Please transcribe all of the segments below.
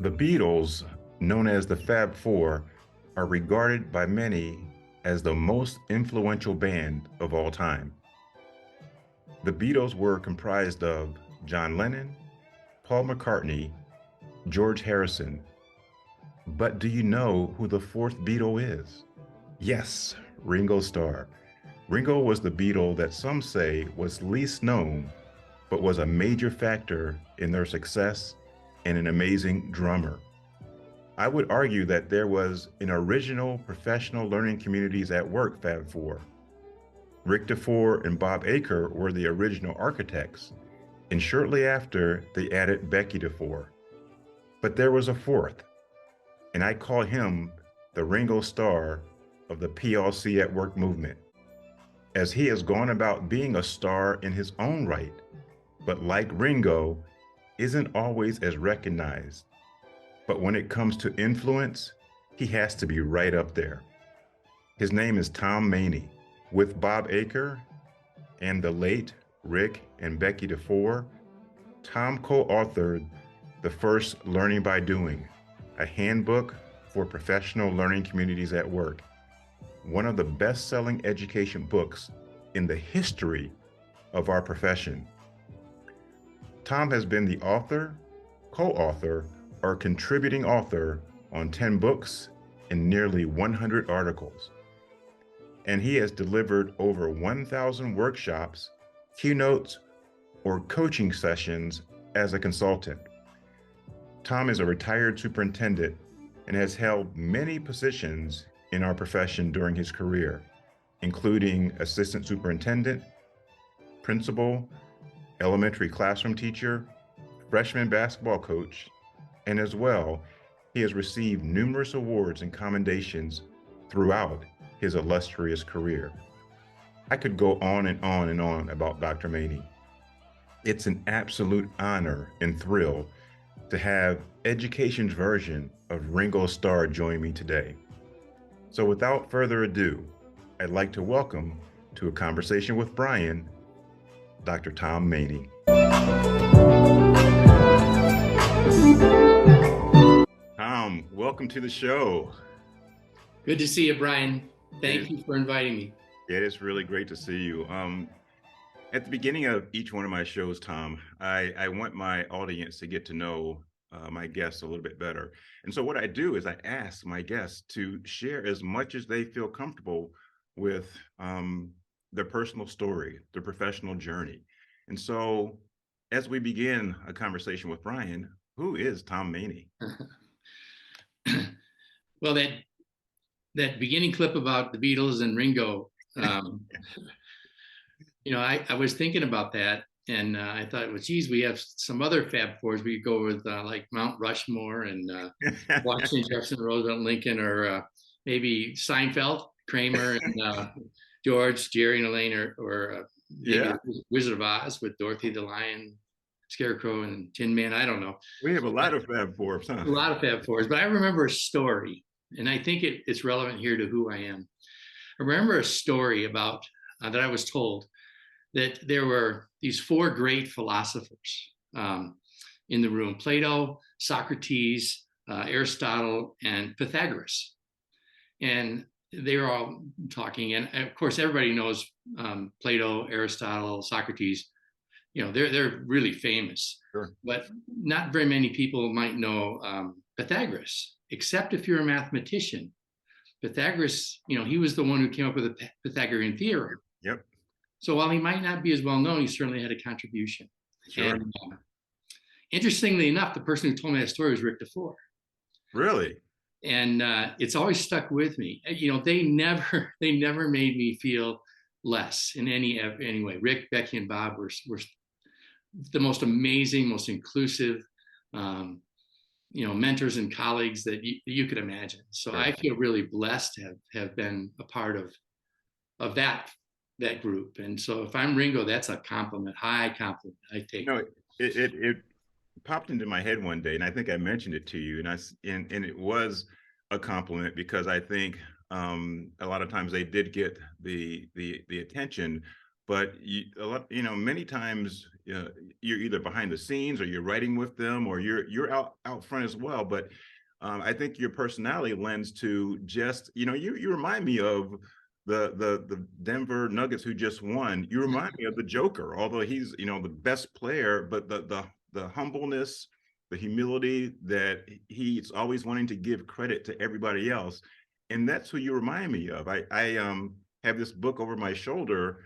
The Beatles, known as the Fab Four, are regarded by many as the most influential band of all time. The Beatles were comprised of John Lennon, Paul McCartney, George Harrison. But do you know who the fourth Beatle is? Yes, Ringo Starr. Ringo was the Beatle that some say was least known, but was a major factor in their success and an amazing drummer. I would argue that there was an original professional learning communities at work Fab Four. Rick DuFour and Bob Eaker were the original architects, and shortly after, they added Becky DuFour. But there was a fourth, and I call him the Ringo Starr of the PLC at Work movement, as he has gone about being a star in his own right, but like Ringo, isn't always as recognized. But when it comes to influence, he has to be right up there. His name is Tom Maney. With Bob Eaker and the late Rick and Becky DuFour, Tom co-authored the first Learning by Doing, a handbook for professional learning communities at work, one of the best-selling education books in the history of our profession. Tom has been the author, co-author, or contributing author on 10 books and nearly 100 articles. And he has delivered over 1,000 workshops, keynotes, or coaching sessions as a consultant. Tom is a retired superintendent and has held many positions in our profession during his career, including assistant superintendent, principal, elementary classroom teacher, freshman basketball coach, and as well, he has received numerous awards and commendations throughout his illustrious career. I could go on and on and on about Dr. Maney. It's an absolute honor and thrill to have education's version of Ringo Starr join me today. So without further ado, I'd like to welcome to a conversation with Brian, Dr. Tom Maney. Tom, welcome to the show. Good to see you, Brian. Thank you for inviting me. It is really great to see you. At the beginning of each one of my shows, Tom, I want my audience to get to know my guests a little bit better. And so what I do is I ask my guests to share as much as they feel comfortable with their personal story, their professional journey. And so as we begin a conversation with Brian, who is Tom Maney? Well, that beginning clip about the Beatles and Ringo, I was thinking about that, and I thought, well, geez, we have some other Fab Fours. We could go with like Mount Rushmore and Washington, Jefferson, Roosevelt, Lincoln, or maybe Seinfeld, Kramer, and George, Jerry, and Elaine, or maybe Wizard of Oz with Dorothy the Lion, Scarecrow, and Tin Man. I don't know. We have a lot of Fab Fours, huh? A lot of Fab Fours, but I remember a story, and I think it's relevant here to who I am. I remember a story about that I was told that there were these four great philosophers in the room: Plato, Socrates, Aristotle, and Pythagoras. And they were all talking, and of course, everybody knows Plato, Aristotle, Socrates. They're really famous. Sure. But not very many people might know Pythagoras, except if you're a mathematician. Pythagoras, he was the one who came up with the Pythagorean theorem. Yep. So while he might not be as well known, he certainly had a contribution. Sure. And interestingly enough, the person who told me that story was Rick DuFour. Really? And it's always stuck with me. They never made me feel less in any way. Rick, Becky, and Bob were the most amazing, most inclusive, mentors and colleagues that you could imagine. So sure. I feel really blessed to have been a part of that group. And so if I'm Ringo, that's a compliment, high compliment. I take. It popped into my head one day, and I think I mentioned it to you, and it was a compliment because I think a lot of times they did get the attention but many times you're either behind the scenes or you're writing with them or you're out front as well. But I think your personality lends to just, you remind me of the Denver Nuggets who just won. You remind me of the Joker, although he's, the best player, but the humbleness, the humility that he's always wanting to give credit to everybody else. And that's who you remind me of. I have this book over my shoulder,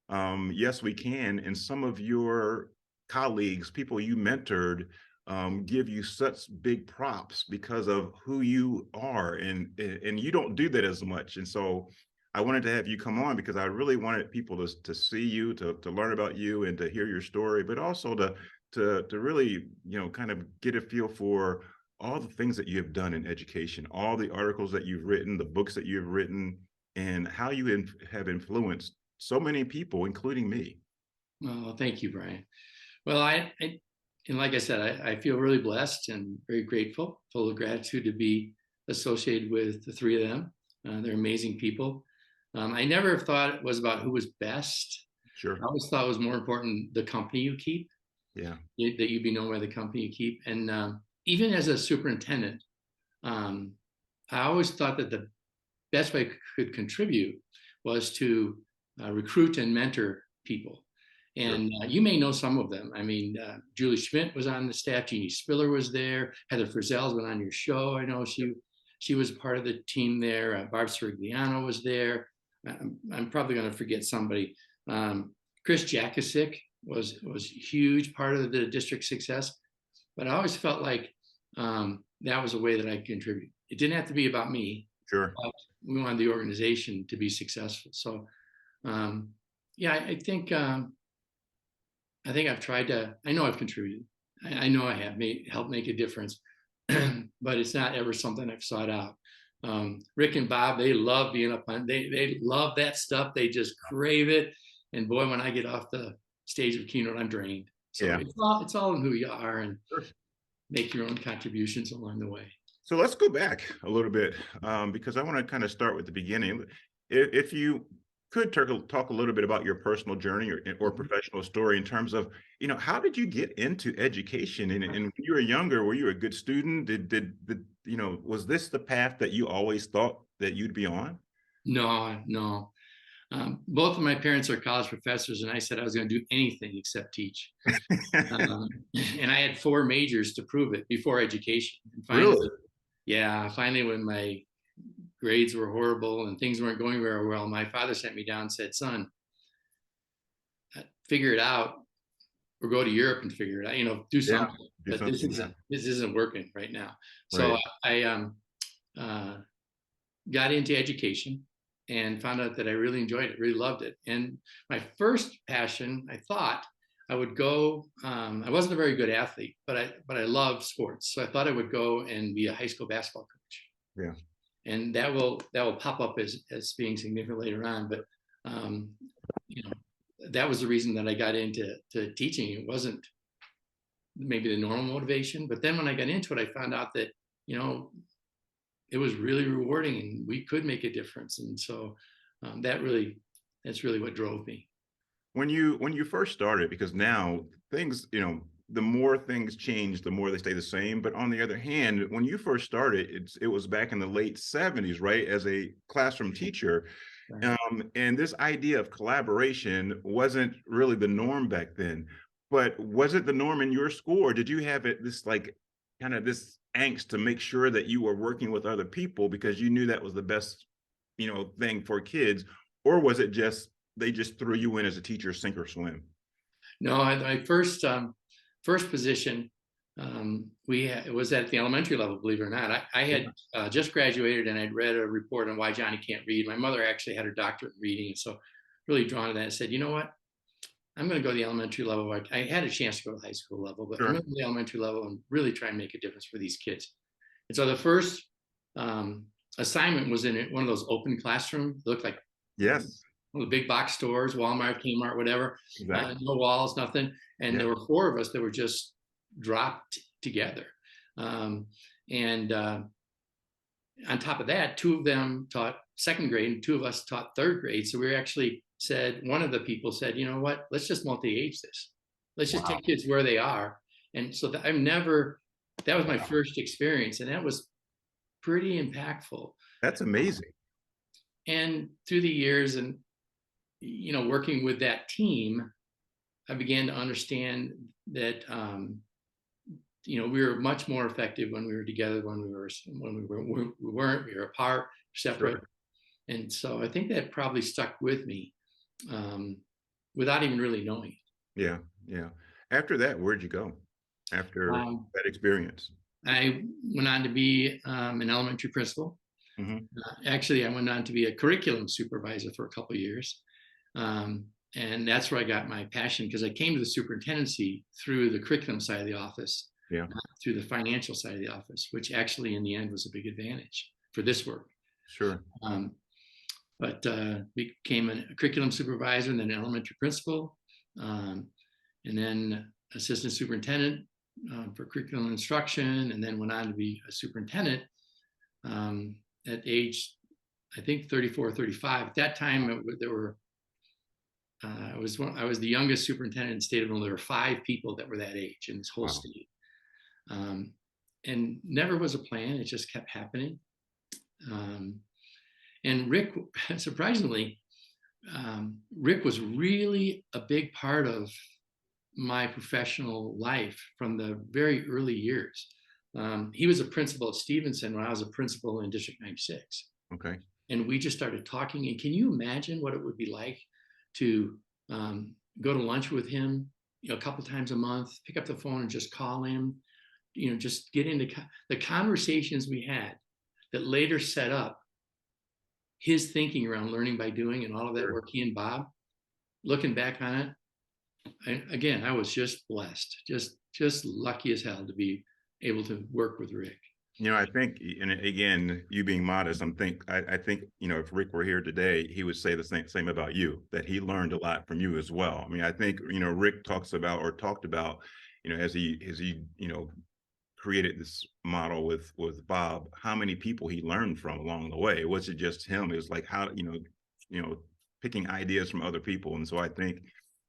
Yes, We Can, and some of your colleagues, people you mentored, give you such big props because of who you are, and you don't do that as much. And so I wanted to have you come on because I really wanted people to see you, to learn about you, and to hear your story, but also to really, kind of get a feel for all the things that you have done in education, all the articles that you've written, the books that you've written, and how you have influenced so many people, including me. Well, thank you, Brian. Well, and like I said, I feel really blessed and very grateful, full of gratitude to be associated with the three of them. They're amazing people. I never thought it was about who was best. Sure. I always thought it was more important the company you keep. Yeah. That you be known by the company you keep. And even as a superintendent, I always thought that the best way I could contribute was to recruit and mentor people. And you may know some of them. I mean, Julie Schmidt was on the staff. Jeannie Spiller was there. Heather Frizzell's been on your show. I know she was part of the team there. Barb Sirigliano was there. I'm probably going to forget somebody. Chris Jakasic was a huge part of the district success. But I always felt like that was a way that I could contribute. It didn't have to be about me. Sure. But we wanted the organization to be successful. So, yeah, I think I've tried to. I know I've contributed. I know I have helped make a difference, but it's not ever something I've sought out. Rick and Bob, they love being up on. They love that stuff. They just crave it. And boy, when I get off the stage of keynote, I'm drained. So Yeah. it's all in who you are, and make your own contributions along the way. So let's go back a little bit, because I want to kind of start with the beginning. If you could talk a little bit about your personal journey or professional story in terms of, how did you get into education? And when you were younger, were you a good student? Was this the path that you always thought that you'd be on? No. Both of my parents are college professors, and I said I was going to do anything except teach. And I had 4 majors to prove it before education. And finally, Really? Yeah, finally, when my grades were horrible and things weren't going very well, my father sent me down and said, "Son, figure it out, or go to Europe and figure it out. Do something. Do But something, this isn't working right now." Right. So I got into education and found out that I really enjoyed it, really loved it. And my first passion, I thought I would go. I wasn't a very good athlete, but I loved sports, so I thought I would go and be a high school basketball coach. Yeah. And that will pop up as being significant later on. But that was the reason that I got into teaching. It wasn't maybe the normal motivation, but then when I got into it, I found out that it was really rewarding and we could make a difference. And so that's really what drove me. When you first started, because now things, the more things change, the more they stay the same. But on the other hand, when you first started, it was back in the late 70s, right? As a classroom teacher. Right. And this idea of collaboration wasn't really the norm back then. But was it the norm in your school, or did you have this this angst to make sure that you were working with other people because you knew that was the best, thing for kids? Or was it just they just threw you in as a teacher, sink or swim? No, my first position it was at the elementary level, believe it or not. I had just graduated and I'd read a report on why Johnny can't read. My mother actually had her doctorate in reading, and so really drawn to that. I said, you know what? I'm going to go to the elementary level. I had a chance to go to the high school level, but Sure. I'm going to go to the elementary level and really try and make a difference for these kids. And so the first assignment was in one of those open classrooms. It looked like Yes. one of the big box stores, Walmart, Kmart, whatever. Exactly. No walls, nothing. And there were 4 of us that were just dropped together. And on top of that, 2 of them taught 2nd grade and 2 of us taught 3rd grade. So we were actually one of the people said, you know what, let's just multi-age this. Let's just Wow. take kids where they are. And so that that was my first experience, and that was pretty impactful. That's amazing. And through the years and, working with that team, I began to understand that, we were much more effective when we were together, when we were apart, separate. Sure. And so I think that probably stuck with me, without even really knowing it. Yeah. Yeah. After that, where'd you go after that experience? I went on to be an elementary principal. Mhm. Actually, I went on to be a curriculum supervisor for a couple of years. And that's where I got my passion, because I came to the superintendency through the curriculum side of the office, Yeah. not through the financial side of the office, which actually in the end was a big advantage for this work. Sure. But became a curriculum supervisor and then an elementary principal, and then assistant superintendent for curriculum instruction, and then went on to be a superintendent at age, I think, 34, 35. At that time, there were I was the youngest superintendent in the state of Illinois. There were 5 people that were that age in this whole Wow. state, and never was a plan. It just kept happening. And Rick, surprisingly, Rick was really a big part of my professional life from the very early years. He was a principal at Stevenson when I was a principal in District 96. Okay. And we just started talking. And can you imagine what it would be like to go to lunch with him, a couple times a month, pick up the phone and just call him, just get into the conversations we had that later set up his thinking around learning by doing and all of that Sure. work, he and Bob. Looking back on it, again, I was just blessed, just lucky as hell to be able to work with Rick. I think, and again, you being modest, I think, if Rick were here today, he would say the same about you, that he learned a lot from you as well. I mean, I think, Rick talked about, as he created this model with Bob, how many people he learned from along the way. It wasn't just him. It was like how, picking ideas from other people. And so I think,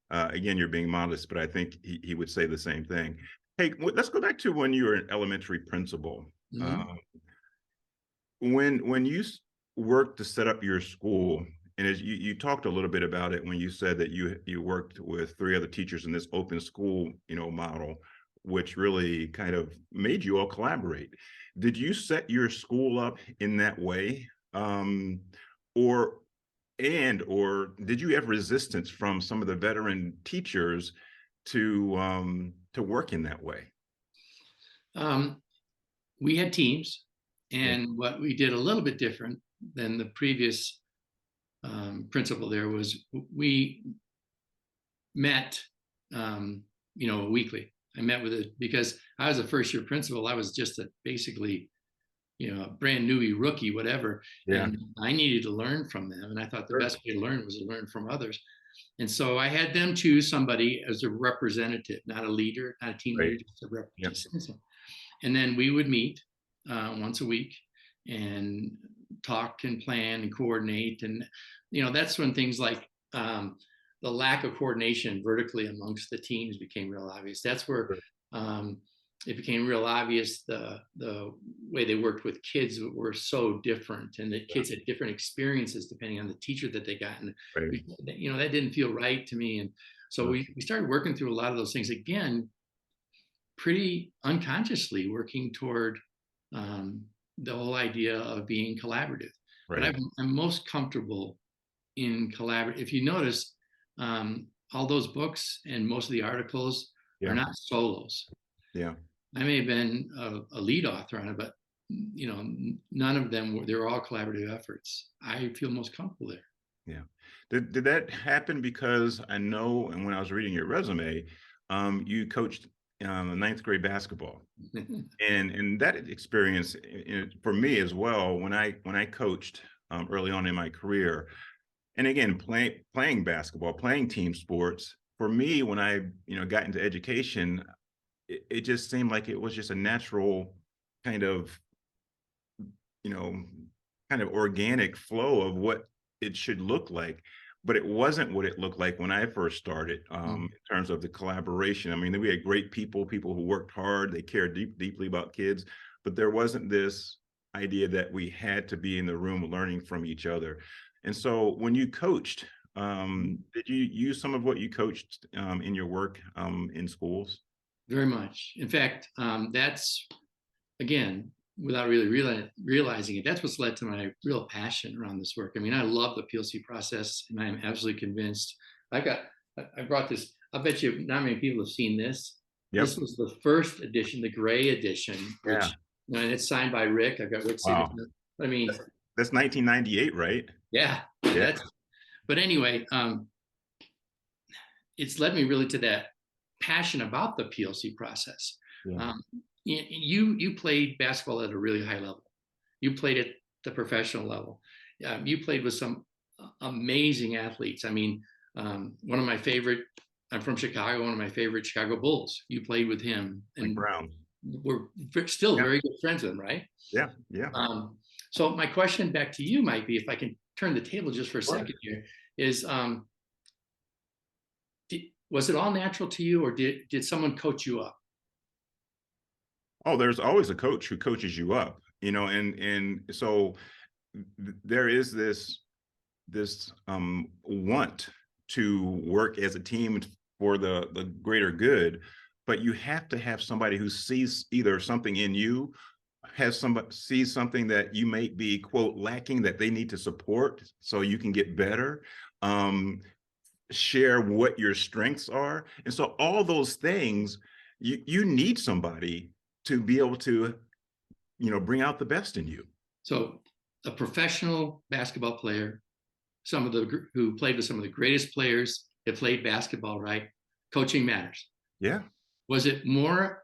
again, you're being modest, but I think he would say the same thing. Hey, let's go back to when you were an elementary principal. Mhm. When you worked to set up your school, and as you talked a little bit about it when you said that you worked with 3 other teachers in this open school, model, which really kind of made you all collaborate. Did you set your school up in that way? Or did you have resistance from some of the veteran teachers to work in that way? We had teams, Yeah. and what we did a little bit different than the previous principal there was we met, weekly. I met with it because I was a first year principal. I was just basically, a brand newy rookie, whatever. Yeah. And I needed to learn from them. And I thought the Sure. best way to learn was to learn from others. And so I had them choose somebody as a representative, not a leader, not a team Right. leader, just a Yep. representative. And then we would meet once a week and talk and plan and coordinate. And, that's when things like the lack of coordination vertically amongst the teams became real obvious. That's where Sure. it became real obvious the way they worked with kids were so different, and that kids had different experiences depending on the teacher that they got. And, Right. that didn't feel right to me. And so we started working through a lot of those things, again, pretty unconsciously working toward the whole idea of being collaborative. Right. But I'm most comfortable in collaborate. If you notice, all those books and most of the articles Yeah. are not solos. Yeah. I may have been a lead author on it, but none of them they were all collaborative efforts. I feel most comfortable there. Yeah. Did that happen? Because I know, and when I was reading your resume, you coached 9th grade basketball, and that experience for me as well. When I coached early on in my career, and again, playing basketball, playing team sports, for me, when I got into education, it just seemed like it was just a natural kind of you know kind of organic flow of what it should look like. but it wasn't what it looked like when I first started, in terms of the collaboration. I mean, we had great people who worked hard, they cared deeply about kids, but there wasn't this idea that we had to be in the room learning from each other. And so when you coached, did you use some of what you coached in your work in schools? Very much. In fact, that's, again, without really realizing it, that's what's led to my real passion around this work. I mean, I love the PLC process, and I am absolutely convinced. I brought this. I bet you not many people have seen this. Yep. This was the first edition, the gray edition, which, and it's signed by Rick. I've got Rick's signature. I mean, that's 1998, right? Yeah. But anyway, it's led me really to that passion about the PLC process. Yeah. You played basketball at a really high level. You played at the professional level. You played with some amazing athletes. I mean, one of my favorite, I'm from Chicago, one of my favorite Chicago Bulls. You played with him. And Brown. We're still very good friends with him, right? Yeah. So my question back to you might be, if I can turn the table just for a second here, is was it all natural to you, or did someone coach you up? Oh, there's always a coach who coaches you up, and so there is this want to work as a team for the greater good, but you have to have somebody who sees either something in you, sees something that you may be, quote, lacking, that they need to support so you can get better, share what your strengths are. And so all those things, you need somebody to be able to, bring out the best in you. So a professional basketball player, who played with some of the greatest players that played basketball, right? Coaching matters. Yeah. Was it more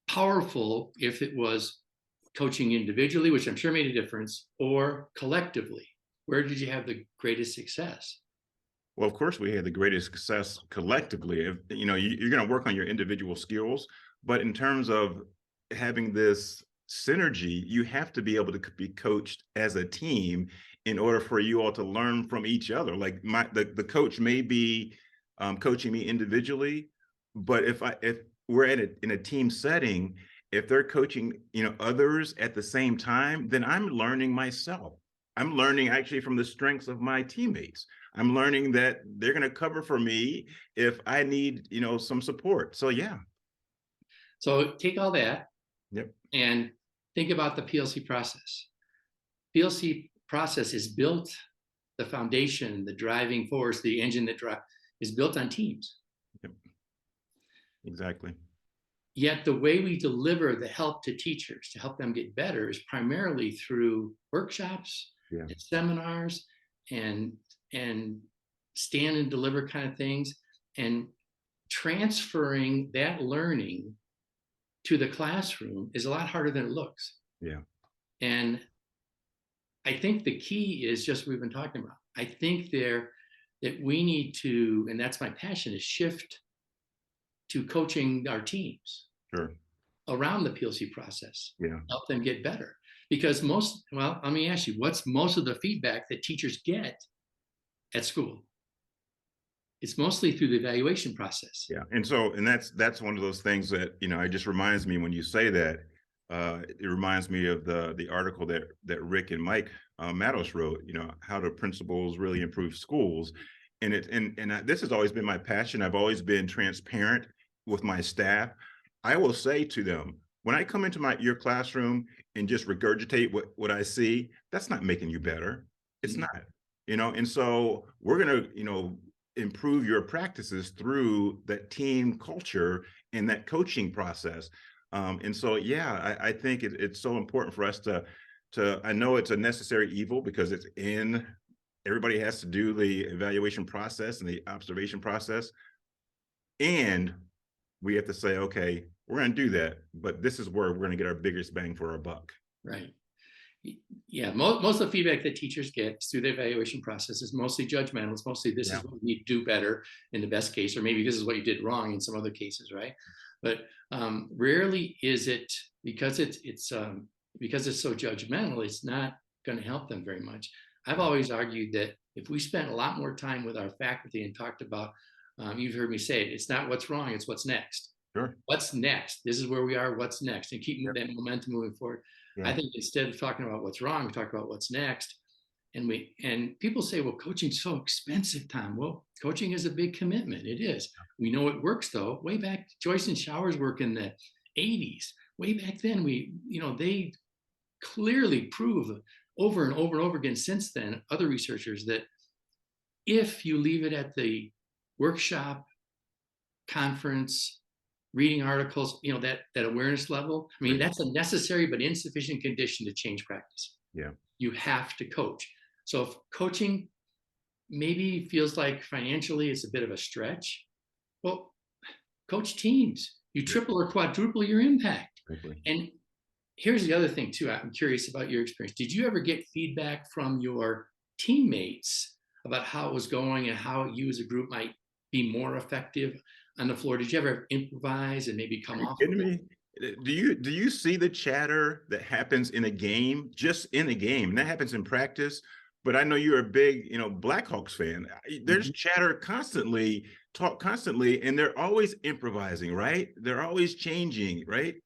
powerful if it was coaching individually, which I'm sure made a difference, or collectively? Where did you have the greatest success? Well, of course, we had the greatest success collectively. You're going to work on your individual skills, but in terms of having this synergy, you have to be able to be coached as a team in order for you all to learn from each other. Like the coach may be coaching me individually, but if we're in a team setting, if they're coaching, others at the same time, then I'm learning myself. I'm learning actually from the strengths of my teammates. I'm learning that they're going to cover for me if I need, some support. So, yeah. So take all that. Yep. And think about the PLC process. PLC process is built, the foundation, the driving force, the engine that is built on teams. Yep. Exactly. Yet the way we deliver the help to teachers to help them get better is primarily through workshops, and seminars, and stand and deliver kind of things, and transferring that learning to the classroom is a lot harder than it looks. Yeah. And I think the key is just what we've been talking about. I think that we need to, and that's my passion, is shift to coaching our teams around the PLC process. Help them get better. Because let me ask you, what's most of the feedback that teachers get at school? It's mostly through the evaluation process. Yeah. And that's one of those things that, it just reminds me when you say that, it reminds me of the article that Rick and Mike Matos wrote, how do principals really improve schools? And this has always been my passion. I've always been transparent with my staff. I will say to them, when I come into your classroom and just regurgitate what I see, that's not making you better. It's not, and so we're going to, improve your practices through that team culture and that coaching process. And so, I think it's so important for us to, I know it's a necessary evil because everybody has to do the evaluation process and the observation process. And we have to say, okay, we're going to do that, but this is where we're going to get our biggest bang for our buck. Right. Yeah, most of the feedback that teachers get through the evaluation process is mostly judgmental. It's mostly this is what you need to do better in the best case, or maybe this is what you did wrong in some other cases, right? But rarely is it, because it's so judgmental, it's not going to help them very much. I've always argued that if we spent a lot more time with our faculty and talked about, you've heard me say it, it's not what's wrong, it's what's next. Sure. What's next? This is where we are, what's next? And keep Yep. that momentum moving forward. Yeah. I think instead of talking about what's wrong, we talk about what's next. And people say, well, coaching's so expensive, Tom. Well, coaching is a big commitment. It is. We know it works though. Way back, Joyce and Showers work in the 80s. Way back then, they clearly prove over and over and over again since then, other researchers, that if you leave it at the workshop, conference, reading articles, that awareness level, I mean, that's a necessary but insufficient condition to change practice. Yeah. You have to coach. So if coaching maybe feels like financially it's a bit of a stretch, well, coach teams. You triple or quadruple your impact. Exactly. And here's the other thing too. I'm curious about your experience. Did you ever get feedback from your teammates about how it was going and how you as a group might be more effective on the floor? Did you ever improvise and maybe come off? Kidding me? Do you see the chatter that happens in a game, just in a game? And that happens in practice. But I know you're a big, Blackhawks fan. There's chatter constantly, talk constantly, and they're always improvising, right? They're always changing, right?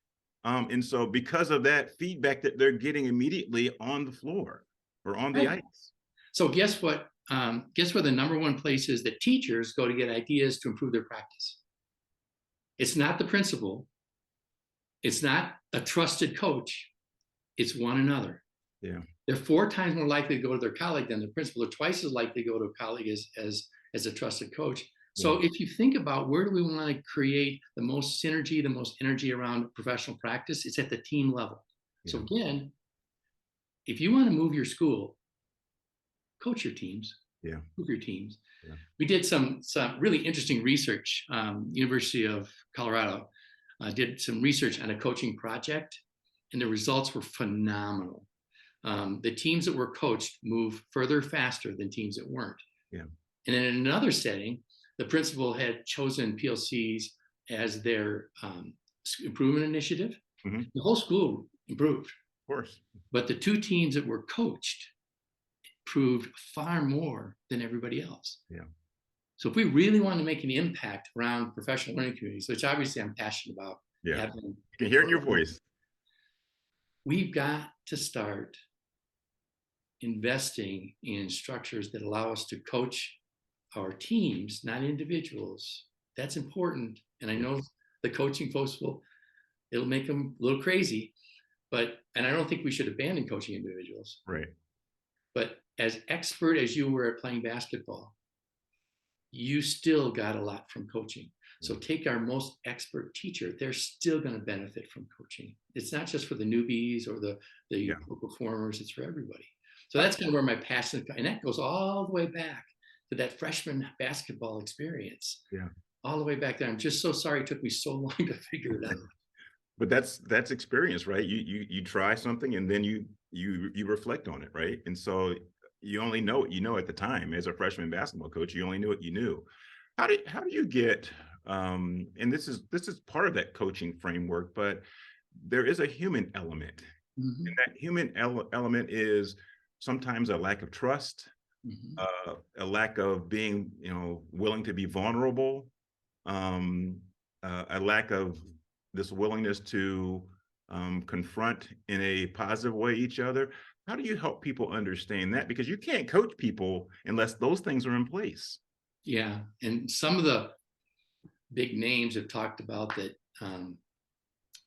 And so because of that feedback that they're getting immediately on the floor or on the ice. So guess what? Guess where the number one place is that teachers go to get ideas to improve their practice? It's not the principal. It's not a trusted coach. It's one another. Yeah. They're 4 times more likely to go to their colleague than the principal. They're twice as likely to go to a colleague as a trusted coach. So if you think about where do we want to create the most synergy, the most energy around professional practice, it's at the team level. Yeah. So again, if you want to move your school, coach your teams. Yeah. Move your teams. Yeah. We did some really interesting research. University of Colorado did some research on a coaching project, and the results were phenomenal. The teams that were coached move further faster than teams that weren't. Yeah. And in another setting, the principal had chosen PLCs as their improvement initiative. Mm-hmm. The whole school improved. Of course. But the 2 teams that were coached proved far more than everybody else. Yeah. So if we really want to make an impact around professional learning communities, which obviously I'm passionate about. Yeah. You can hear it in your voice. We've got to start investing in structures that allow us to coach our teams, not individuals. That's important. And I know the coaching folks it'll make them a little crazy, and I don't think we should abandon coaching individuals. Right. But as expert as you were at playing basketball, you still got a lot from coaching. So take our most expert teacher, they're still going to benefit from coaching. It's not just for the newbies or the performers, it's for everybody. So that's kind of where my passion, and that goes all the way back to that freshman basketball experience. Yeah. All the way back there. I'm just so sorry it took me so long to figure it out. But that's experience, right? You try something and then you reflect on it, right? And so you only know what you know at the time. As a freshman basketball coach, you only knew what you knew. How do you get and this is part of that coaching framework, but there is a human element. Mm-hmm. And that human element is sometimes a lack of trust, mm-hmm. A lack of being, willing to be vulnerable, a lack of this willingness to confront in a positive way each other. How do you help people understand that? Because you can't coach people unless those things are in place. Yeah, and some of the big names have talked about that.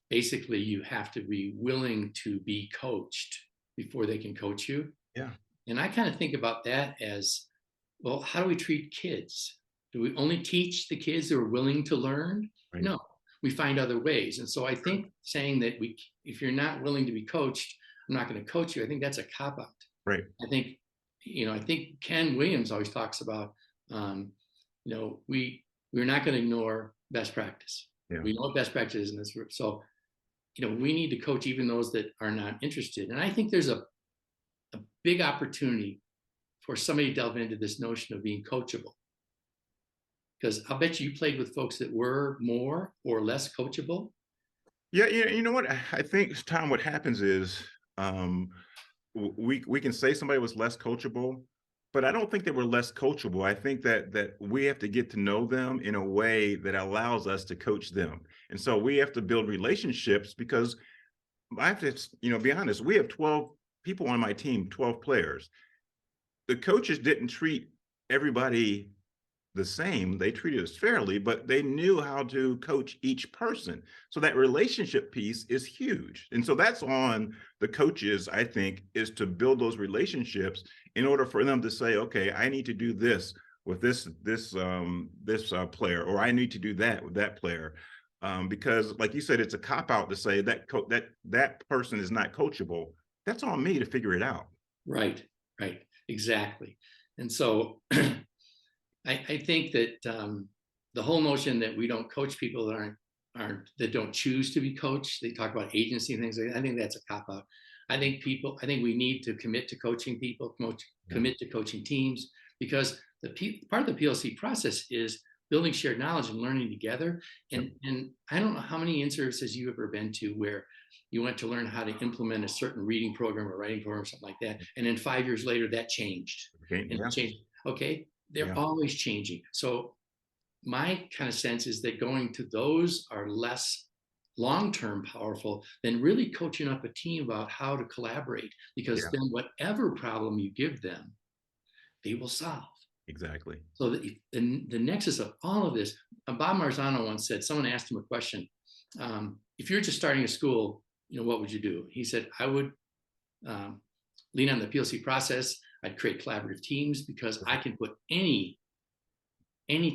Basically, you have to be willing to be coached before they can coach you. Yeah. And I kind of think about that as, well, how do we treat kids? Do we only teach the kids that are willing to learn? Right. No, we find other ways. And so I think saying that if you're not willing to be coached, I'm not going to coach you, I think that's a cop-out. Right. I think Ken Williams always talks about, we're not going to ignore best practice. Yeah. We know what best practice is in this group. So, we need to coach even those that are not interested. And I think there's a big opportunity for somebody to delve into this notion of being coachable. Because I'll bet you played with folks that were more or less coachable. Yeah, you know what? I think, Tom, what happens is we can say somebody was less coachable, But I don't think they were less coachable. I think that we have to get to know them in a way that allows us to coach them. And so we have to build relationships because I have to, be honest, we have 12 people on my team, 12 players. The coaches didn't treat everybody the same. They treated us fairly, but they knew how to coach each person. So that relationship piece is huge. And so that's on the coaches, I think, is to build those relationships in order for them to say, okay, I need to do this with this player, or I need to do that with that player. Because like you said, it's a cop out to say that person is not coachable. That's on me to figure it out. Right, right, exactly. And so I think that the whole notion that we don't coach people that don't choose to be coached. They talk about agency and things. I think that's a cop out. I think we need to commit to coaching people, commit to coaching teams, because part of the PLC process is building shared knowledge and learning together. And I don't know how many in-services you've ever been to where you went to learn how to implement a certain reading program or writing program or something like that. And then 5 years later, that changed. Okay. And it changed. Okay. They're always changing. So my kind of sense is that going to those are less long-term powerful than really coaching up a team about how to collaborate, because then whatever problem you give them, they will solve. Exactly. So the nexus of all of this, Bob Marzano once said, someone asked him a question, if you're just starting a school, what would you do? He said, I would lean on the PLC process. I'd create collaborative teams because I can put any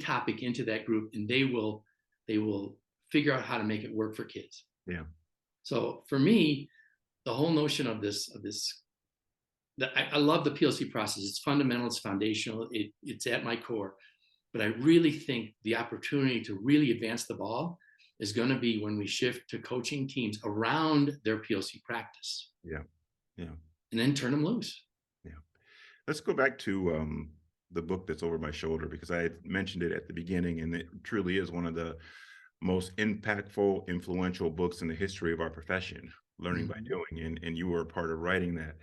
topic into that group and they will figure out how to make it work for kids. Yeah. So for me, the whole notion of this, I love the PLC process. It's fundamental, it's foundational, it's at my core. But I really think the opportunity to really advance the ball is going to be when we shift to coaching teams around their PLC practice. Yeah. Yeah. And then turn them loose. Yeah. Let's go back to the book that's over my shoulder, because I mentioned it at the beginning, and it truly is one of the most impactful, influential books in the history of our profession, Learning by Doing, and you were a part of writing that.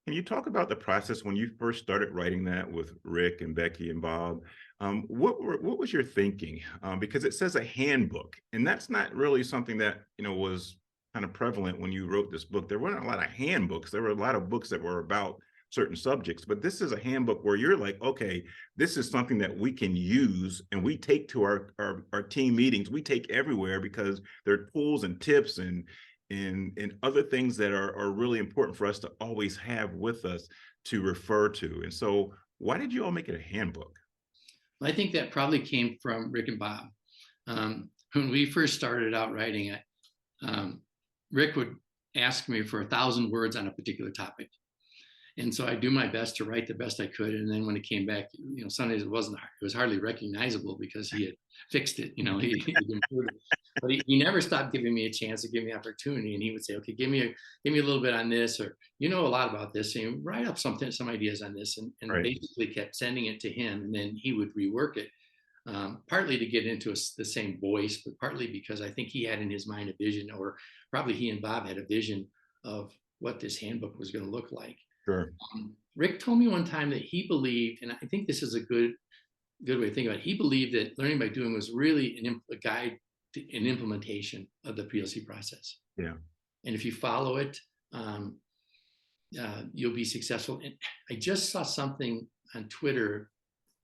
Can you talk about the process when you first started writing that with Rick and Becky and Bob? What was your thinking? Because it says a handbook, and that's not really something that was kind of prevalent when you wrote this book. There weren't a lot of handbooks. There were a lot of books that were about certain subjects, but this is a handbook where you're like, okay, this is something that we can use and we take to our team meetings. We take everywhere because there are tools and tips and other things that are really important for us to always have with us to refer to. And so why did you all make it a handbook? I think that probably came from Rick and Bob. When we first started out writing it, Rick would ask me for 1,000 words on a particular topic. And so I do my best to write the best I could. And then when it came back, Sundays it was hardly recognizable because he had fixed it, he improved it. But he never stopped giving me a chance to give me opportunity. And he would say, okay, give me a little bit on this, or a lot about this, and write up some ideas on this, and basically kept sending it to him. And then he would rework it, partly to get into the same voice, but partly because I think he had in his mind a vision, or probably he and Bob had a vision of what this handbook was going to look like. Sure. Rick told me one time that he believed, and I think this is a good way to think about it. He believed that Learning by Doing was really a guide to an implementation of the PLC process. Yeah. And if you follow it, you'll be successful. And I just saw something on Twitter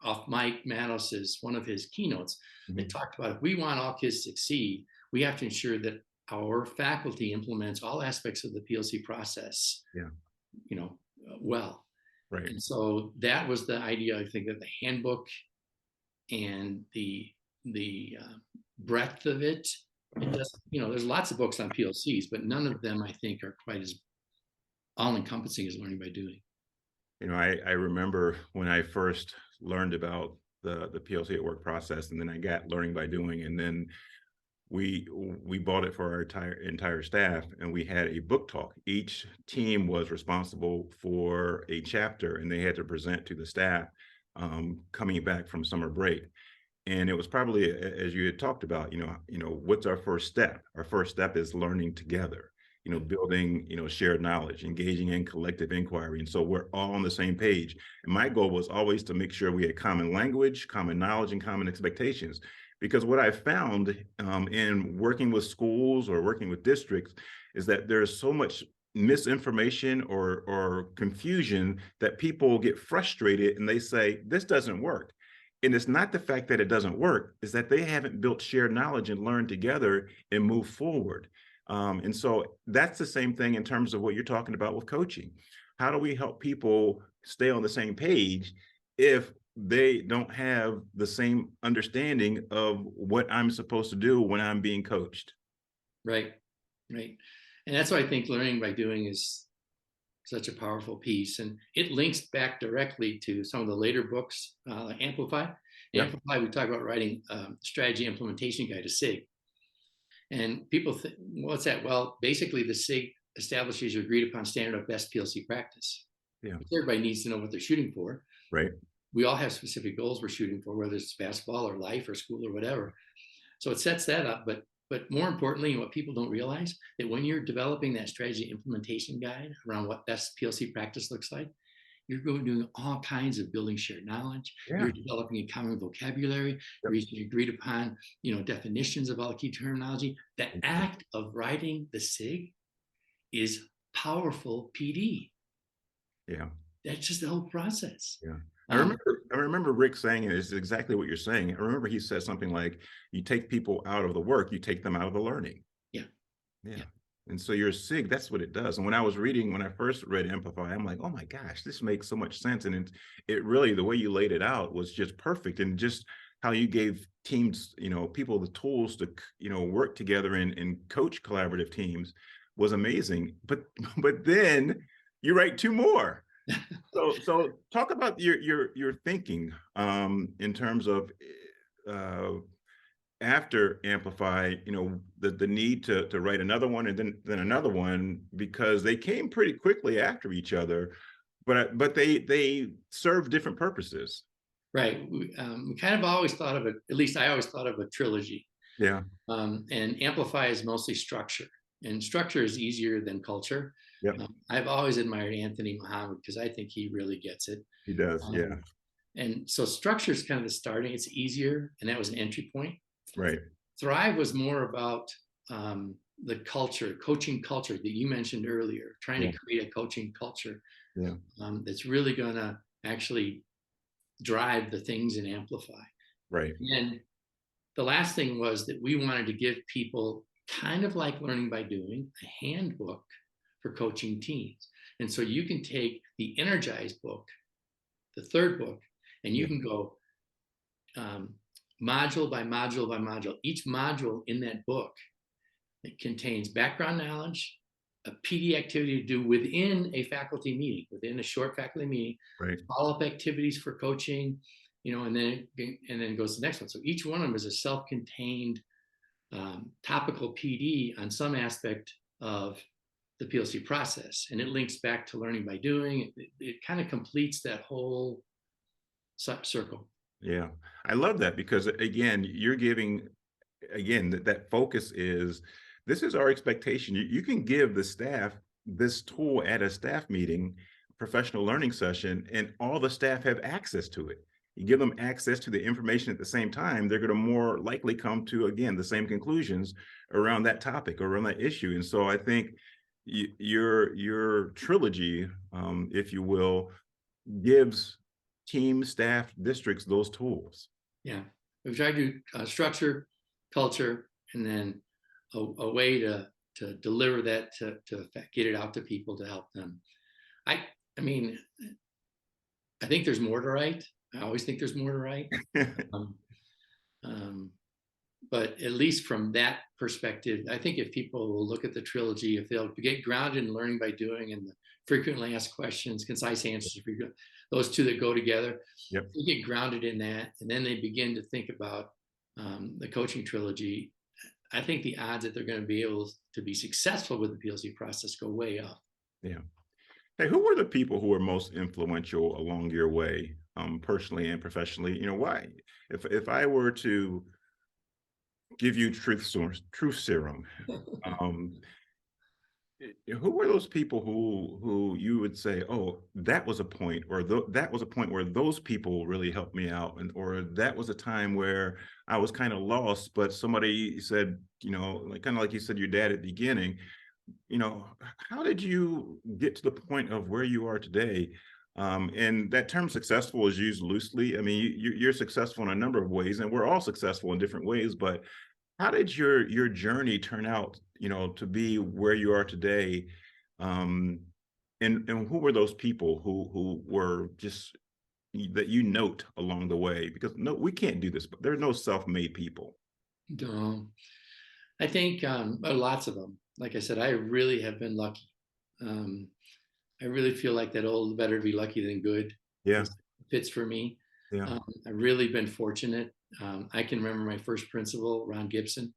off Mike Matos's, one of his keynotes, that talked about, if we want all kids to succeed, we have to ensure that our faculty implements all aspects of the PLC process. Yeah. Well. Right. And so that was the idea, I think, of the handbook and the breadth of it. And just, there's lots of books on PLCs, but none of them, I think, are quite as all-encompassing as Learning by Doing. I remember when I first learned about the PLC at Work process, and then I got Learning by Doing, and then we bought it for our entire staff, and we had a book talk. Each team was responsible for a chapter, and they had to present to the staff coming back from summer break. And it was probably, as you had talked about, what's our first step? Our first step is learning together. building, shared knowledge, engaging in collective inquiry. And so we're all on the same page. And my goal was always to make sure we had common language, common knowledge, and common expectations. Because what I found in working with schools or working with districts is that there's so much misinformation or confusion that people get frustrated and they say, this doesn't work. And it's not the fact that it doesn't work, it's that they haven't built shared knowledge and learned together and move forward. And so that's the same thing in terms of what you're talking about with coaching. How do we help people stay on the same page if they don't have the same understanding of what I'm supposed to do when I'm being coached? Right, right. And that's why I think learning by doing is such a powerful piece. And it links back directly to some of the later books, like Amplify. Yep. Amplify, we talk about writing strategy implementation guide, a SIG. And people think, what's that? Well, basically the SIG establishes your agreed upon standard of best PLC practice. Yeah. Everybody needs to know what they're shooting for. Right. We all have specific goals we're shooting for, whether it's basketball or life or school or whatever. So it sets that up. But more importantly, what people don't realize, that when you're developing that strategy implementation guide around what best PLC practice looks like, you're going doing all kinds of building shared knowledge. Yeah. You're developing a common vocabulary. Yep. You're reaching agreed upon, definitions of all key terminology. The act of writing the SIG is powerful PD. Yeah. That's just the whole process. Yeah. I remember Rick saying it is exactly what you're saying. I remember he said something like, you take people out of the work, you take them out of the learning. Yeah. Yeah. And so your SIG, that's what it does. And when I first read Amplify, I'm like, oh my gosh, this makes so much sense. And it really, the way you laid it out was just perfect. And just how you gave teams, people the tools to, work together and coach collaborative teams was amazing. But then you write two more. So talk about your thinking in terms of after Amplify, the need to write another one and then another one, because they came pretty quickly after each other, but they serve different purposes. Right. We kind of always thought of it, at least I always thought of a trilogy. Yeah. And Amplify is mostly structure, and structure is easier than culture. Yep. I've always admired Anthony Muhammad because I think he really gets it. He does, yeah. And so structure is kind of the starting, it's easier, and that was an entry point. Right. Thrive was more about the culture, coaching culture that you mentioned earlier, trying to create a coaching culture that's really going to actually drive the things in Amplify. Right. And the last thing was that we wanted to give people, kind of like learning by doing, a handbook for coaching teams. And so you can take the Energize book, the third book, and you can go module by module by module. Each module in that book, it contains background knowledge, a PD activity to do within a faculty meeting, within a short faculty meeting, right. Follow-up activities for coaching, and then it goes to the next one. So each one of them is a self-contained topical PD on some aspect of the PLC process, and it links back to learning by doing. It kind of completes that whole circle. Yeah, I love that, because again, you're giving, that focus is, this is our expectation. You can give the staff this tool at a staff meeting, professional learning session, and all the staff have access to it. You give them access to the information at the same time, they're going to more likely come to, again, the same conclusions around that topic or around that issue. And so I think your trilogy, if you will, gives team, staff, districts those tools. Yeah, we try to do structure, culture, and then a way to deliver that to get it out to people to help them. I mean, I think there's more to write. I always think there's more to write. But at least from that perspective, I think if people will look at the trilogy, if they'll get grounded in learning by doing and the frequently asked questions, concise answers, those two that go together, they get grounded in that, and then they begin to think about the coaching trilogy, I think the odds that they're going to be able to be successful with the PLC process go way up. Yeah. Hey, who were the people who were most influential along your way, personally and professionally? Why? If I were to give you truth serum, Who were those people who you would say, oh, that was a point, or that was a point where those people really helped me out, and or that was a time where I was kind of lost, but somebody said, like kind of like you said, your dad at the beginning, how did you get to the point of where you are today? And that term successful is used loosely. I mean, you're successful in a number of ways, and we're all successful in different ways, but how did your journey turn out, to be where you are today? Um, and who were those people who were just that you note along the way? Because no, we can't do this, but there's no self-made people. No, I think lots of them. Like I said, I really have been lucky. Um, I really feel like that old better to be lucky than good Yeah, is fits for me. yeah, I've really been fortunate. I can remember my first principal, Ron Gibson.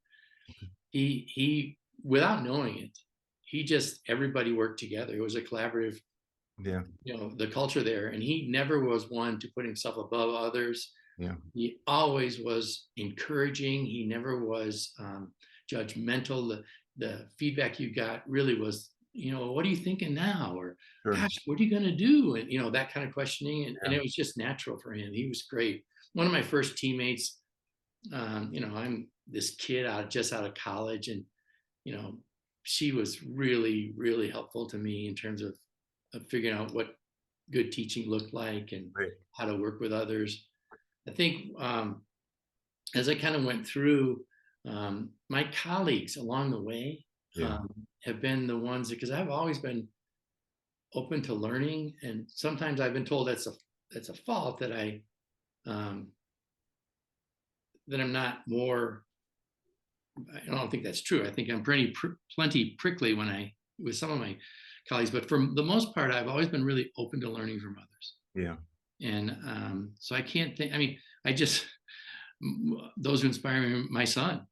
He without knowing it, he just everybody worked together. It was a collaborative, yeah, the culture there, and he never was one to put himself above others. yeah. He always was encouraging. He never was judgmental. The feedback you got really was, what are you thinking now? Or, Sure. gosh, what are you going to do? And, that kind of questioning. And Yeah, it was just natural for him. He was great. One of my first teammates, I'm this kid just out of college. And, you know, she was really, really helpful to me in terms of figuring out what good teaching looked like and right. how to work with others. I think as I kind of went through, my colleagues along the way Yeah, have been the ones because I've always been open to learning, and sometimes I've been told that's a fault um, that I'm not more. I don't think that's true. I think I'm plenty prickly with some of my colleagues, but for the most part, I've always been really open to learning from others. yeah. And so I can't think. I mean, I just those who inspire me. My son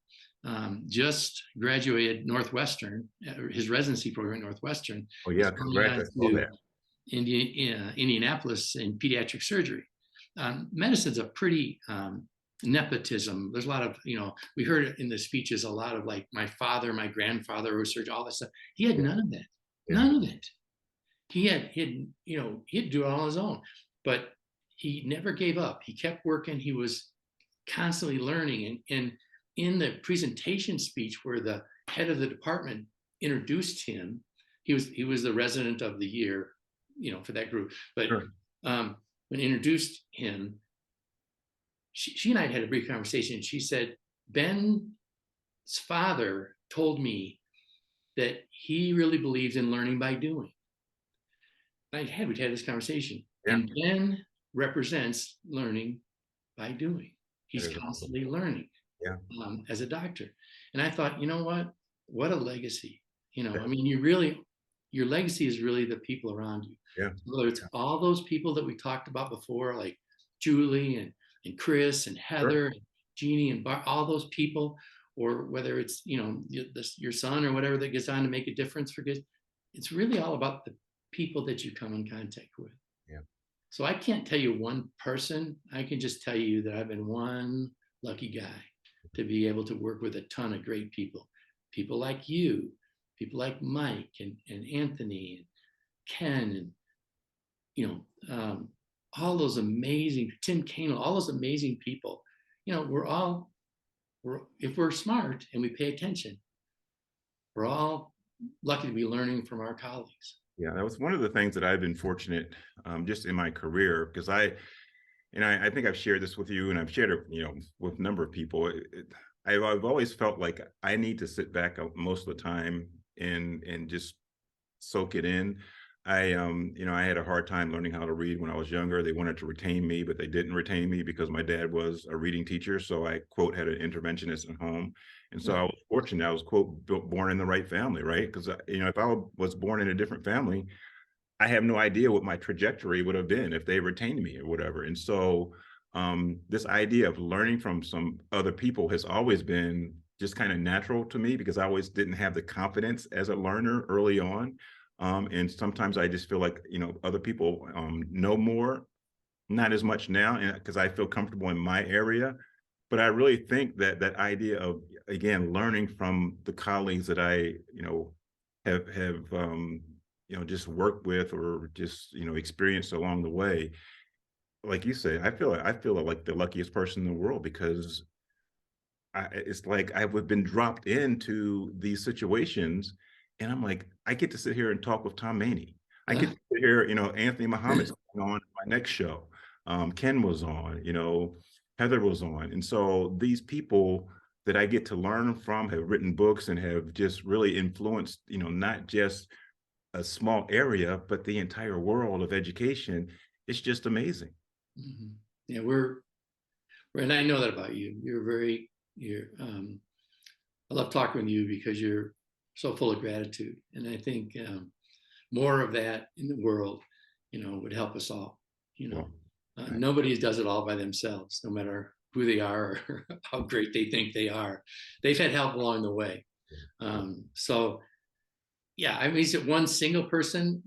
just graduated Northwestern, his residency program at Northwestern. Oh He's yeah, going on congrats. I saw to that. Indianapolis in pediatric surgery. Medicine's a pretty nepotism. There's a lot of, we heard it in the speeches, a lot of like my father, my grandfather was surgeon, all that stuff. He had Yeah, none of that. yeah, None of it. He'd do it all on his own, but he never gave up. He kept working. He was constantly learning. And in the presentation speech where the head of the department introduced him, he was the resident of the year, for that group. But sure. when introduced him, she and I had a brief conversation. She said, Ben's father told me that he really believes in learning by doing. We'd had this conversation, Yeah, and Ben represents learning by doing. that He's is awesome. constantly learning Yeah, as a doctor. And I thought, you know what a legacy. yeah, I mean, your legacy is really the people around you. yeah, Whether it's all those people that we talked about before, like Julie and Chris and sure. Heather and Jeannie and all those people, or whether it's, your son or whatever that gets on to make a difference for kids. It's really all about the people that you come in contact with. Yeah, So I can't tell you one person. I can just tell you that I've been one lucky guy to be able to work with a ton of great people. People like you, people like Mike and Anthony and Ken and, all those amazing, Tim Kane, all those amazing people. If we're smart and we pay attention, we're all lucky to be learning from our colleagues. yeah. That was one of the things that I've been fortunate, just in my career, because I think I've shared this with you, and I've shared it, with a number of people. I've always felt like I need to sit back most of the time and just soak it in. I had a hard time learning how to read when I was younger. They wanted to retain me, but they didn't retain me because my dad was a reading teacher. So I, quote, had an interventionist at home. And so I was fortunate. I was, quote, born in the right family, right? Because, if I was born in a different family, I have no idea what my trajectory would have been if they retained me or whatever. And so this idea of learning from some other people has always been just kind of natural to me because I always didn't have the confidence as a learner early on. And sometimes I just feel like, other people know more, not as much now, and because I feel comfortable in my area. But I really think that that idea of, again, learning from the colleagues that I, have just worked with or just experienced along the way. Like you say, I feel like the luckiest person in the world because it's like I've been dropped into these situations, and I'm like, I get to sit here and talk with Tom Maney. I get to sit here, Anthony Muhammad's on my next show. Ken was on, Heather was on, and so these people that I get to learn from have written books and have just really influenced, not just a small area, but the entire world of education. It's just amazing. Mhm. Yeah, and I know that about you. I love talking with you because you're so full of gratitude. And I think more of that in the world, would help us all. Well, Nobody does it all by themselves, no matter who they are or how great they think they are. They've had help along the way. So, yeah, I mean, he's one single person.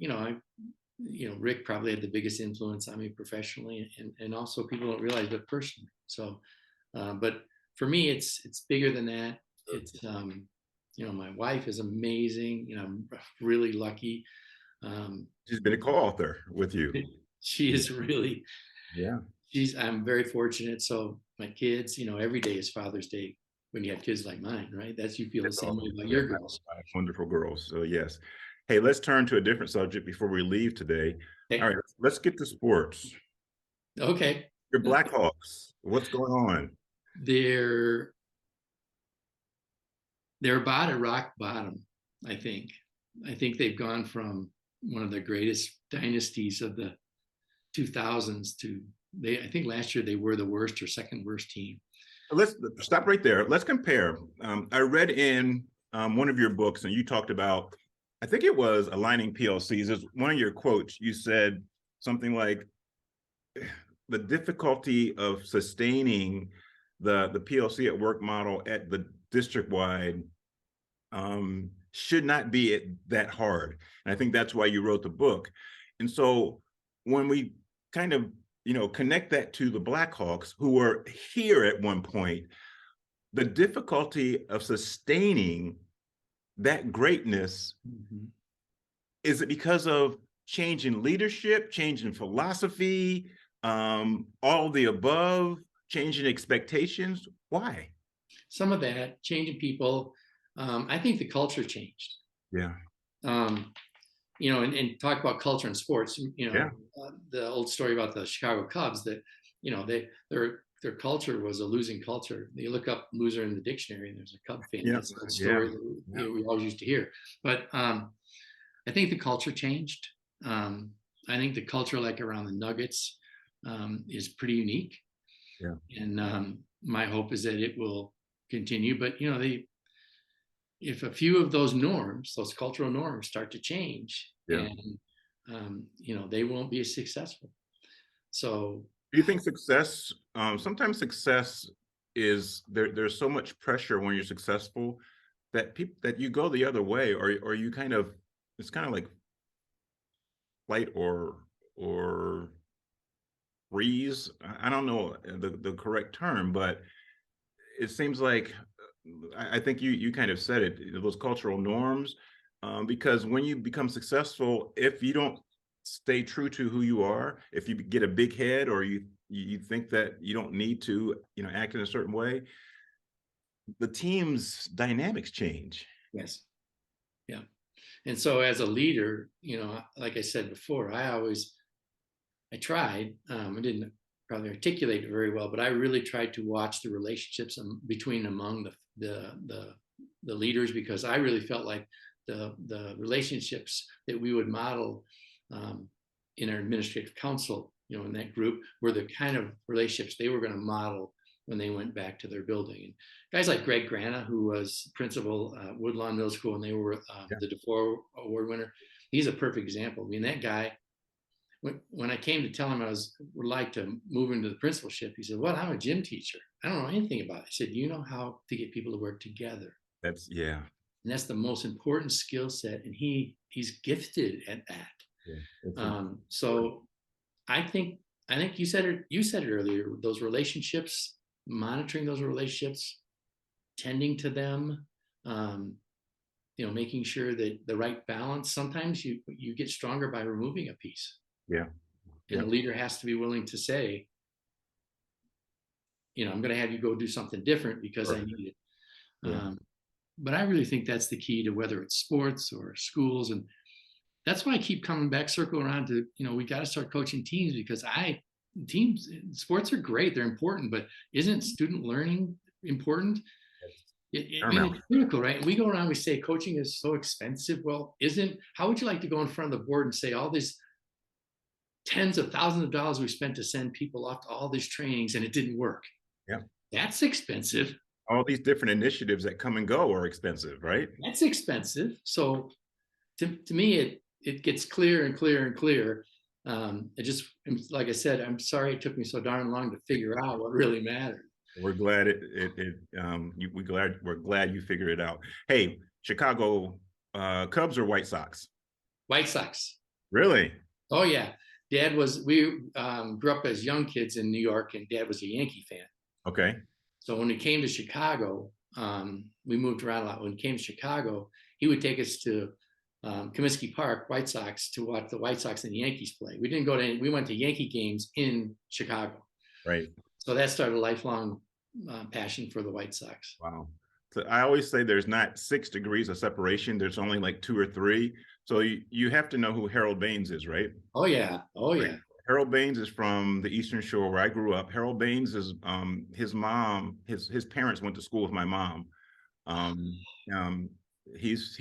Rick probably had the biggest influence on me professionally, and also people don't realize it personally. So, but for me, it's bigger than that. It's my wife is amazing. I'm really lucky. she's been a co-author with you. She is really. Yeah. I'm very fortunate. So my kids, every day is Father's Day when you have kids like mine, right? You feel the same way about your girls. Wonderful girls. So yes. Hey, let's turn to a different subject before we leave today. Okay. All right, let's get to sports. Okay. Your Blackhawks. What's going on? They're about at rock bottom, I think. I think they've gone from one of the greatest dynasties of the 2000s to I think last year they were the worst or second worst team. Let's stop right there. Let's compare. I read in one of your books, and you talked about, I think it was aligning PLCs. As one of your quotes, you said something like, the difficulty of sustaining the PLC at work model at the district-wide should not be that hard. And I think that's why you wrote the book. And so when we kind of connect that to the Blackhawks, who were here at one point, the difficulty of sustaining that greatness, is it because of change in leadership, change in philosophy, all the above, change in expectations? Why? Some of that, changing people. I think the culture changed. Yeah. And talk about culture in sports. Yeah. The old story about the Chicago Cubs that their culture was a losing culture. You look up loser in the dictionary, and there's a Cub fan. That's the story that we always used to hear. But I think the culture changed. I think the culture, like around the Nuggets, is pretty unique. Yeah. And my hope is that it will continue. But if a few of those norms, those cultural norms, start to change, and they won't be as successful. So, do you think success? Sometimes success is there's so much pressure when you're successful that you go the other way, or you kind of, it's kind of like flight or freeze. I don't know the correct term, but it seems like, I think you kind of said it, those cultural norms, because when you become successful, if you don't stay true to who you are, if you get a big head, or you think that you don't need to act in a certain way, the team's dynamics change. Yes. Yeah. And so as a leader, like I said before, I tried, I didn't probably articulate it very well, but I really tried to watch the relationships among the leaders, because I really felt like the relationships that we would model in our administrative council, in that group, were the kind of relationships they were going to model when they went back to their building. And guys like Greg Grana, who was principal at Woodlawn Middle School, and they were the DuFour Award winner, he's a perfect example. I mean, that guy, when I came to tell him I would like to move into the principalship, he said, "Well, I'm a gym teacher. I don't know anything about it." I said, "You know how to get people to work together." And that's the most important skill set, and he's gifted at that. So I think you said it earlier, those relationships, monitoring those relationships, tending to them, making sure that the right balance, sometimes you get stronger by removing a piece. Yeah. And a leader has to be willing to say, I'm going to have you go do something different because I need it. Yeah. But I really think that's the key to whether it's sports or schools. And that's why I keep coming back, circle around to, we got to start coaching teams, because teams, sports are great. They're important, but isn't student learning important? It's critical, right? And we go around, we say coaching is so expensive. Well, how would you like to go in front of the board and say all these tens of thousands of dollars we spent to send people off to all these trainings and it didn't work? Yeah. That's expensive. All these different initiatives that come and go are expensive, right? That's expensive. So to me, it gets clearer and clearer and clearer. It just, like I said, I'm sorry it took me so darn long to figure out what really mattered. We're glad we're glad you figured it out. Hey, Chicago Cubs or White Sox? White Sox. Really? Oh yeah. We grew up as young kids in New York, and Dad was a Yankee fan. Okay. So when we came to Chicago, we moved around a lot. When we came to Chicago, he would take us to Comiskey Park, White Sox, to watch the White Sox and the Yankees play. We went to Yankee games in Chicago. Right. So that started a lifelong passion for the White Sox. Wow. So I always say there's not 6 degrees of separation. There's only like 2 or 3. So you have to know who Harold Baines is, right? Oh yeah. Oh yeah. Harold Baines is from the Eastern Shore where I grew up. Harold Baines is his mom, his parents went to school with my mom. He's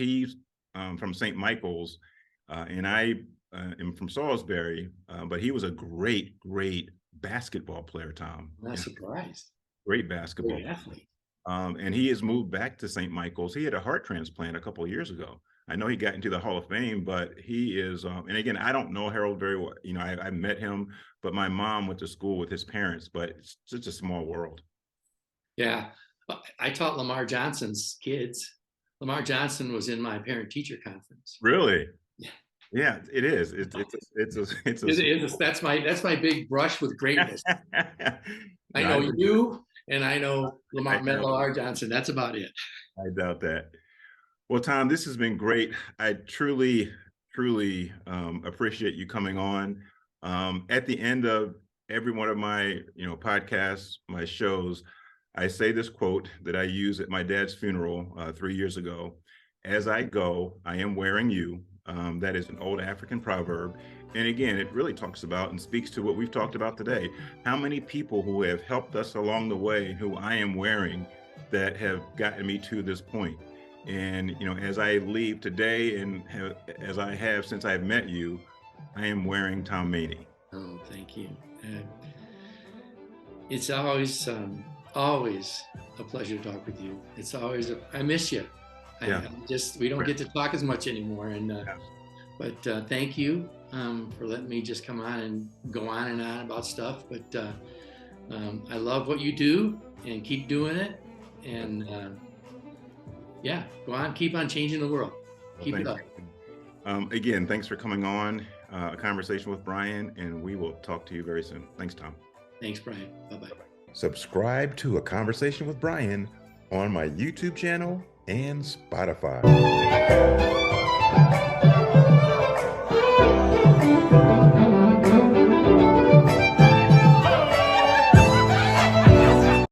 from St. Michael's, and I am from Salisbury, but he was a great basketball player, Tom. I'm not surprised. Great basketball. Great athlete. And he has moved back to St. Michael's. He had a heart transplant a couple of years ago. I know he got into the Hall of Fame, but he is, and again, I don't know Harold very well. I met him, but my mom went to school with his parents, but it's such a small world. Yeah. I taught Lamar Johnson's kids. Lamar Johnson was in my parent-teacher conference. Really? Yeah. Yeah, it is. That's my big brush with greatness. I know you, and I know Lamar Johnson. That's about it. I doubt that. Well, Tom, this has been great. I truly appreciate you coming on. At the end of every one of my podcasts, my shows, I say this quote that I used at my dad's funeral 3 years ago: "As I go, I am wearing you." That is an old African proverb. And again, it really talks about and speaks to what we've talked about today. How many people who have helped us along the way, who I am wearing, that have gotten me to this point. And, as I leave today, and as I have since I've met you, I am wearing Tom Maney. Oh, thank you. It's always a pleasure to talk with you. It's always I miss you. Yeah. We don't get to talk as much anymore. And but thank you for letting me just come on and go on and on about stuff. But I love what you do, and keep doing it. And go on, keep on changing the world. Keep it up. Again, thanks for coming on A Conversation with Brian, and we will talk to you very soon. Thanks, Tom. Thanks, Brian. Bye-bye. Subscribe to A Conversation with Brian on my YouTube channel and Spotify.